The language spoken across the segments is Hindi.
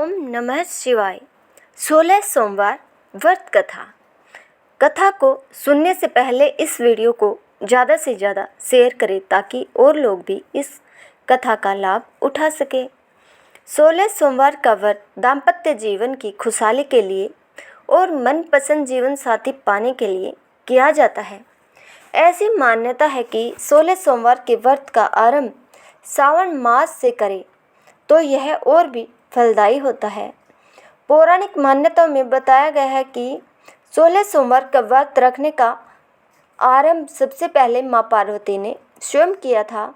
ओम नमः शिवाय। 16 सोमवार व्रत कथा। कथा को सुनने से पहले इस वीडियो को ज़्यादा से ज़्यादा शेयर करें ताकि और लोग भी इस कथा का लाभ उठा सकें। 16 सोमवार का व्रत दाम्पत्य जीवन की खुशहाली के लिए और मनपसंद जीवन साथी पाने के लिए किया जाता है। ऐसी मान्यता है कि 16 सोमवार के व्रत का आरंभ सावन मास से करें तो यह और भी फलदायी होता है। पौराणिक मान्यताओं में बताया गया है कि 16 सोमवार का व्रत रखने का आरंभ सबसे पहले माँ पार्वती ने स्वयं किया था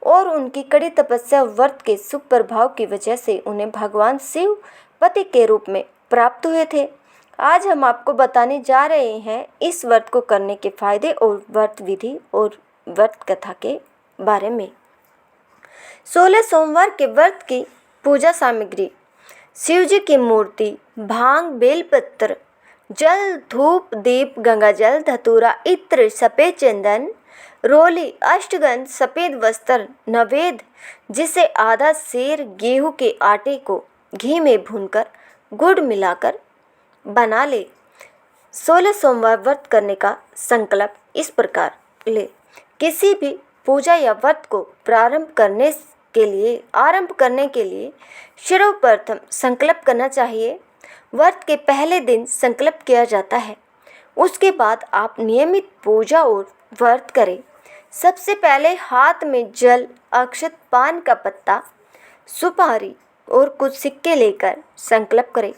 और उनकी कड़ी तपस्या व्रत के शुभ प्रभाव की वजह से उन्हें भगवान शिव पति के रूप में प्राप्त हुए थे। आज हम आपको बताने जा रहे हैं इस व्रत को करने के फायदे और व्रत विधि और व्रत कथा के बारे में। 16 सोमवार के व्रत की पूजा सामग्री: शिव जी की मूर्ति, भांग, बेलपत्र, जल, धूप, दीप, गंगाजल, धतूरा, इत्र, सफेद चंदन, रोली, अष्टगंध, सफेद वस्त्र, नवेद जिसे आधा सेर गेहूं के आटे को घी में भूनकर गुड़ मिलाकर बना ले। 16 सोमवार व्रत करने का संकल्प इस प्रकार ले। किसी भी पूजा या व्रत को आरंभ करने के लिए सर्वप्रथम संकल्प करना चाहिए। व्रत के पहले दिन संकल्प किया जाता है, उसके बाद आप नियमित पूजा और व्रत करें। सबसे पहले हाथ में जल, अक्षत, पान का पत्ता, सुपारी और कुछ सिक्के लेकर संकल्प करें।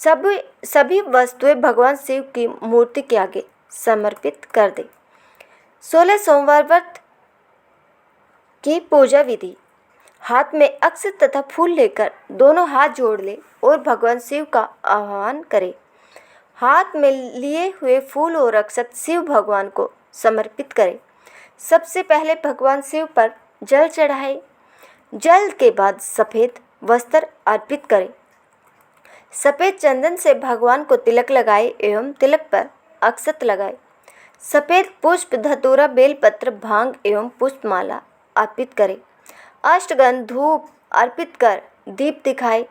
सभी वस्तुएं भगवान शिव की मूर्ति के आगे समर्पित कर दें। 16 सोमवार व्रत की पूजा विधि: हाथ में अक्षत तथा फूल लेकर दोनों हाथ जोड़ लें और भगवान शिव का आह्वान करें। हाथ में लिए हुए फूल और अक्षत शिव भगवान को समर्पित करें। सबसे पहले भगवान शिव पर जल चढ़ाएं। जल के बाद सफ़ेद वस्त्र अर्पित करें। सफ़ेद चंदन से भगवान को तिलक लगाएं एवं तिलक पर अक्षत लगाएं। सफ़ेद पुष्प, धतूरा, बेलपत्र, भांग एवं पुष्पमाला अर्पित करें। अष्टगंध धूप अर्पित कर दीप दिखाएं।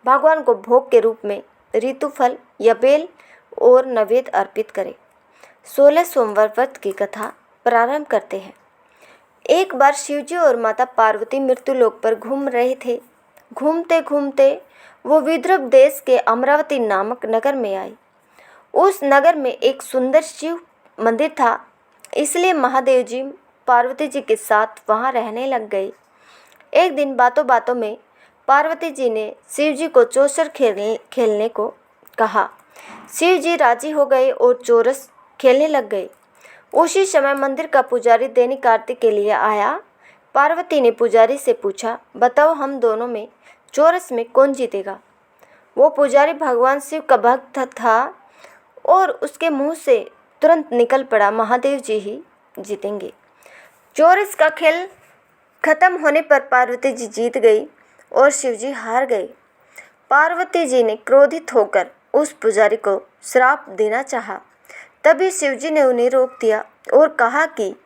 भगवान को भोग के रूप में ऋतुफल या बेल और नैवेद्य अर्पित करें। 16 सोमवार व्रत की कथा प्रारंभ करते हैं। एक बार शिवजी और माता पार्वती मृत्युलोक पर घूम रहे थे। घूमते घूमते वो विदर्भ देश के अमरावती नामक नगर में आए। उस नगर में एक सुंदर शिव मंदिर था, इसलिए महादेव जी पार्वती जी के साथ वहाँ रहने लग गए। एक दिन बातों बातों में पार्वती जी ने शिव जी को चौसर खेलने को कहा। शिव जी राजी हो गए और चौरस खेलने लग गए। उसी समय मंदिर का पुजारी दैनिक आरती के लिए आया। पार्वती ने पुजारी से पूछा, बताओ हम दोनों में चौरस में कौन जीतेगा। वो पुजारी भगवान शिव का भक्त था और उसके मुंह से तुरंत निकल पड़ा, महादेव जी ही जीतेंगे। चौरस का खेल खत्म होने पर पार्वती जी जीत गई और शिवजी हार गए। पार्वती जी ने क्रोधित होकर उस पुजारी को श्राप देना चाहा। तभी शिवजी ने उन्हें रोक दिया और कहा कि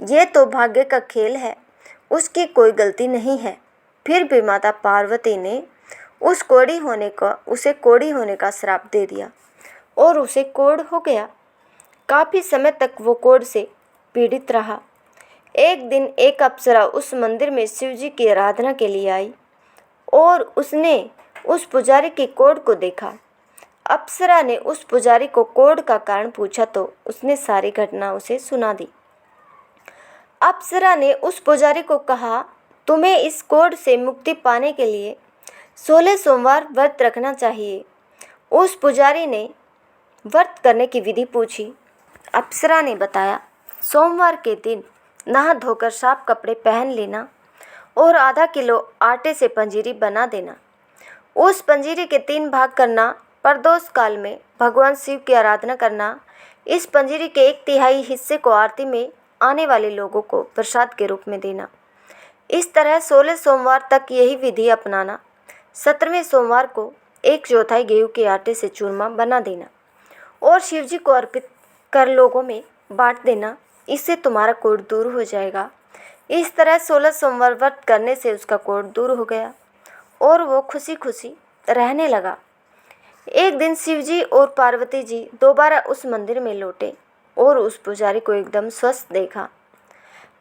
ये तो भाग्य का खेल है, उसकी कोई गलती नहीं है। फिर भी माता पार्वती ने उसे कोढ़ी होने का श्राप दे दिया और उसे कोढ़ हो गया। काफ़ी समय तक वो कोढ़ से पीड़ित रहा। एक दिन एक अप्सरा उस मंदिर में शिवजी की आराधना के लिए आई और उसने उस पुजारी की कोढ़ को देखा। अप्सरा ने उस पुजारी को कोढ़ का कारण पूछा तो उसने सारी घटना उसे सुना दी। अप्सरा ने उस पुजारी को कहा, तुम्हें इस कोढ़ से मुक्ति पाने के लिए 16 सोमवार व्रत रखना चाहिए। उस पुजारी ने व्रत करने की विधि पूछी। अप्सरा ने बताया, सोमवार के दिन नहा धोकर साफ कपड़े पहन लेना और आधा किलो आटे से पंजीरी बना देना। उस पंजीरी के 3 भाग करना। प्रदोष काल में भगवान शिव की आराधना करना। इस पंजीरी के 1/3 हिस्से को आरती में आने वाले लोगों को प्रसाद के रूप में देना। इस तरह 16 सोमवार तक यही विधि अपनाना। 17वें सोमवार को 1/4 गेहूं के आटे से चूरमा बना देना और शिवजी को अर्पित कर लोगों में बांट देना। इससे तुम्हारा कोढ़ दूर हो जाएगा। इस तरह 16 सोमवार व्रत करने से उसका कोढ़ दूर हो गया और वो खुशी खुशी रहने लगा। एक दिन शिवजी और पार्वती जी दोबारा उस मंदिर में लौटे और उस पुजारी को एकदम स्वस्थ देखा।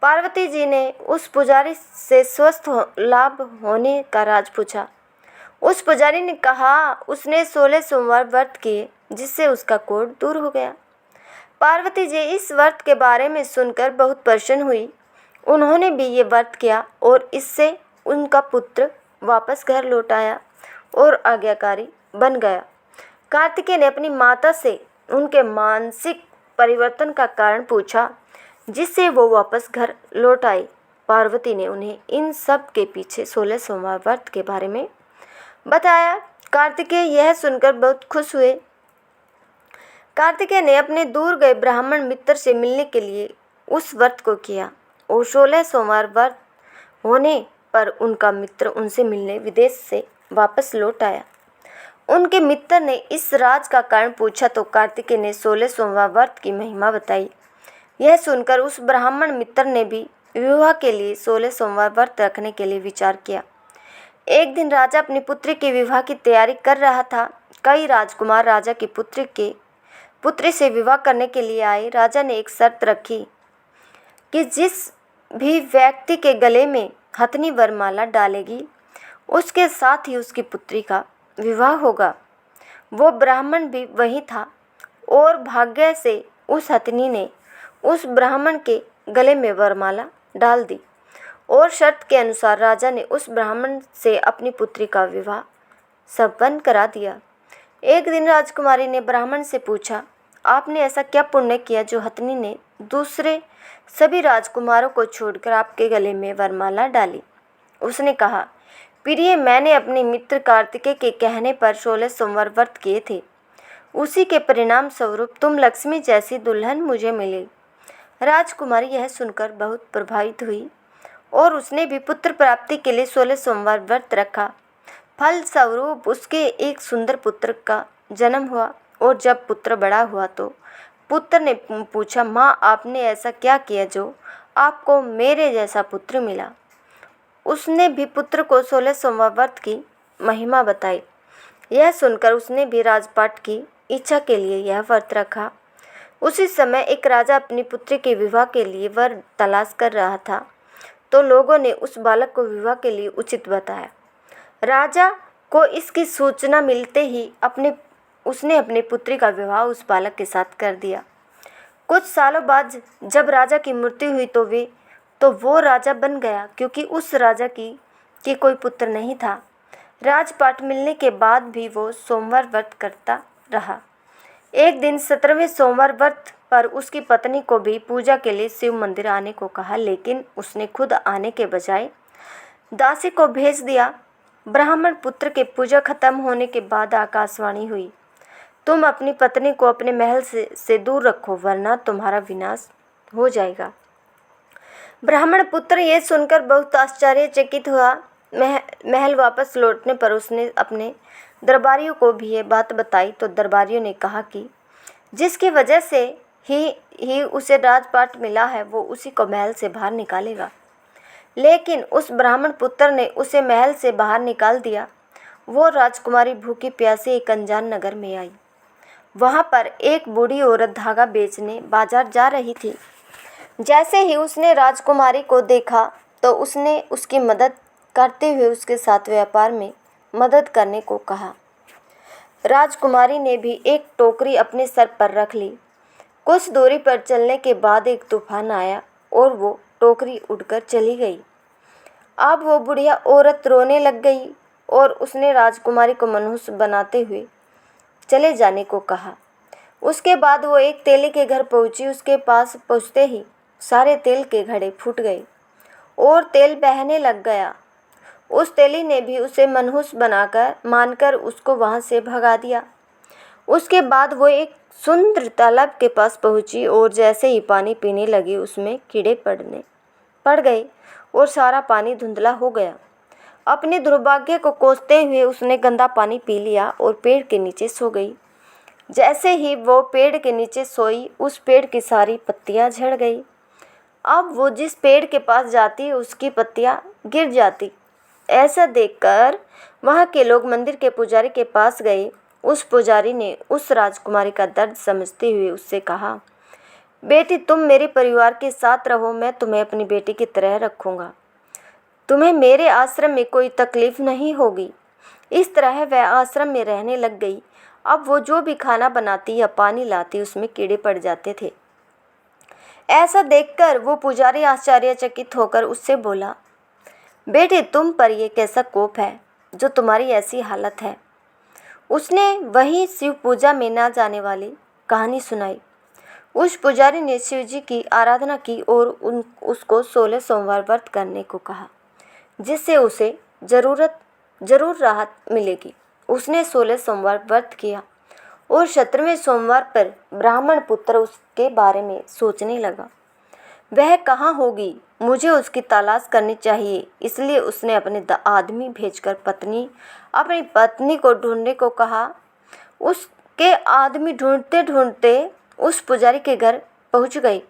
पार्वती जी ने उस पुजारी से लाभ होने का राज पूछा। उस पुजारी ने कहा उसने 16 सोमवार व्रत किए जिससे उसका कोढ़ दूर हो गया। पार्वती जी इस व्रत के बारे में सुनकर बहुत प्रसन्न हुई। उन्होंने भी ये व्रत किया और इससे उनका पुत्र वापस घर लौट आया और आज्ञाकारी बन गया। कार्तिकेय ने अपनी माता से उनके मानसिक परिवर्तन का कारण पूछा जिससे वो वापस घर लौट आई। पार्वती ने उन्हें इन सब के पीछे 16 सोमवार व्रत के बारे में बताया। कार्तिकेय यह सुनकर बहुत खुश हुए। कार्तिकेय ने अपने दूर गए ब्राह्मण मित्र से मिलने के लिए उस व्रत को किया और 16 सोमवार व्रत होने पर उनका मित्र उनसे मिलने विदेश से वापस लौट आया। उनके मित्र ने इस राज का कारण पूछा तो कार्तिकेय ने 16 सोमवार व्रत की महिमा बताई। यह सुनकर उस ब्राह्मण मित्र ने भी विवाह के लिए 16 सोमवार व्रत रखने के लिए विचार किया। एक दिन राजा अपनी पुत्री के विवाह की तैयारी कर रहा था। कई राजकुमार राजा की पुत्री से विवाह करने के लिए आए। राजा ने एक शर्त रखी कि जिस भी व्यक्ति के गले में हथनी वरमाला डालेगी उसके साथ ही उसकी पुत्री का विवाह होगा। वो ब्राह्मण भी वही था और भाग्य से उस हथनी ने उस ब्राह्मण के गले में वरमाला डाल दी और शर्त के अनुसार राजा ने उस ब्राह्मण से अपनी पुत्री का विवाह संपन्न करा दिया। एक दिन राजकुमारी ने ब्राह्मण से पूछा, आपने ऐसा क्या पुण्य किया जो हथनी ने दूसरे सभी राजकुमारों को छोड़कर आपके गले में वरमाला डाली? उसने कहा, प्रिय, मैंने अपने मित्र कार्तिकेय के कहने पर 16 सोमवार व्रत किए थे। उसी के परिणाम स्वरूप तुम लक्ष्मी जैसी दुल्हन मुझे मिली। राजकुमारी यह सुनकर बहुत प्रभावित हुई और उसने भी पुत्र प्राप्ति के लिए 16 सोमवार व्रत रखा। फल स्वरूप उसके एक सुंदर पुत्र का जन्म हुआ और जब पुत्र बड़ा हुआ तो पुत्र ने पूछा, माँ, आपने ऐसा क्या किया जो आपको मेरे जैसा पुत्र मिला? उसने भी पुत्र को 16 सोमवार व्रत की महिमा बताई। यह सुनकर उसने भी राजपाट की इच्छा के लिए यह व्रत रखा। उसी समय एक राजा अपनी पुत्री के विवाह के लिए वर तलाश कर रहा था तो लोगों ने उस बालक को विवाह के लिए उचित बताया। राजा को इसकी सूचना मिलते ही उसने अपनी पुत्री का विवाह उस बालक के साथ कर दिया। कुछ सालों बाद जब राजा की मृत्यु हुई तो वो राजा बन गया क्योंकि उस राजा की कोई पुत्र नहीं था। राजपाट मिलने के बाद भी वो सोमवार व्रत करता रहा। एक दिन 17वें सोमवार व्रत पर उसकी पत्नी को भी पूजा के लिए शिव मंदिर आने को कहा, लेकिन उसने खुद आने के बजाय दासी को भेज दिया। ब्राह्मण पुत्र के पूजा खत्म होने के बाद आकाशवाणी हुई, तुम अपनी पत्नी को अपने महल से दूर रखो वरना तुम्हारा विनाश हो जाएगा। ब्राह्मण पुत्र ये सुनकर बहुत आश्चर्यचकित हुआ। महल वापस लौटने पर उसने अपने दरबारियों को भी ये बात बताई तो दरबारियों ने कहा कि जिसकी वजह से ही उसे राजपाट मिला है वो उसी को महल से बाहर निकालेगा। लेकिन उस ब्राह्मण पुत्र ने उसे महल से बाहर निकाल दिया। वो राजकुमारी भूखी प्यासी एक अनजान नगर में आई। वहाँ पर एक बूढ़ी औरत धागा बेचने बाजार जा रही थी। जैसे ही उसने राजकुमारी को देखा तो उसने उसकी मदद करते हुए उसके साथ व्यापार में मदद करने को कहा। राजकुमारी ने भी एक टोकरी अपने सर पर रख ली। कुछ दूरी पर चलने के बाद एक तूफान आया और वो टोकरी उड़कर चली गई। अब वो बुढ़िया औरत रोने लग गई और उसने राजकुमारी को मनहूस बनाते हुए चले जाने को कहा। उसके बाद वो एक तेली के घर पहुंची। उसके पास पहुंचते ही सारे तेल के घड़े फूट गए और तेल बहने लग गया। उस तेली ने भी उसे मनहूस मानकर उसको वहाँ से भगा दिया। उसके बाद वो एक सुंदर तालाब के पास पहुंची और जैसे ही पानी पीने लगी उसमें कीड़े पड़ गए और सारा पानी धुंधला हो गया। अपने दुर्भाग्य को कोसते हुए उसने गंदा पानी पी लिया और पेड़ के नीचे सो गई। जैसे ही वो पेड़ के नीचे सोई उस पेड़ की सारी पत्तियां झड़ गई। अब वो जिस पेड़ के पास जाती उसकी पत्तियां गिर जाती। ऐसा देखकर वहाँ के लोग मंदिर के पुजारी के पास गए। उस पुजारी ने उस राजकुमारी का दर्द समझते हुए उससे कहा, बेटी, तुम मेरे परिवार के साथ रहो, मैं तुम्हें अपनी बेटी की तरह रखूँगा। तुम्हें मेरे आश्रम में कोई तकलीफ नहीं होगी। इस तरह वह आश्रम में रहने लग गई। अब वो जो भी खाना बनाती या पानी लाती उसमें कीड़े पड़ जाते थे। ऐसा देखकर वो पुजारी आश्चर्यचकित होकर उससे बोला, बेटे, तुम पर ये कैसा कोप है जो तुम्हारी ऐसी हालत है। उसने वही शिव पूजा में ना जाने वाली कहानी सुनाई। उस पुजारी ने शिव जी की आराधना की और उसको 16 सोमवार व्रत करने को कहा, जिससे उसे जरूर राहत मिलेगी। उसने 16 सोमवार व्रत किया और 17वें सोमवार पर ब्राह्मण पुत्र उसके बारे में सोचने लगा, वह कहाँ होगी, मुझे उसकी तलाश करनी चाहिए। इसलिए उसने अपने आदमी भेजकर अपनी पत्नी को ढूंढने को कहा। उसके आदमी ढूंढते ढूंढते उस पुजारी के घर पहुंच गए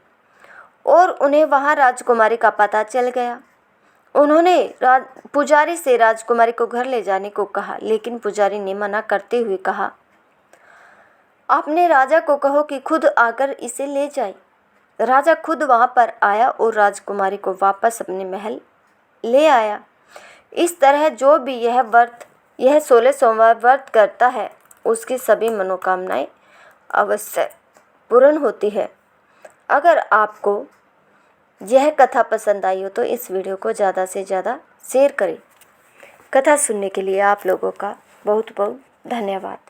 और उन्हें वहां राजकुमारी का पता चल गया। उन्होंने पुजारी से राजकुमारी को घर ले जाने को कहा, लेकिन पुजारी ने मना करते हुए कहा, अपने राजा को कहो कि खुद आकर इसे ले जाए। राजा खुद वहां पर आया और राजकुमारी को वापस अपने महल ले आया। इस तरह जो भी यह 16 सोमवार व्रत करता है, उसकी सभी मनोकामनाएं अवश्य पूर्ण होती है। अगर आपको यह कथा पसंद आई हो तो इस वीडियो को ज़्यादा से ज़्यादा शेयर करें। कथा सुनने के लिए आप लोगों का बहुत बहुत धन्यवाद।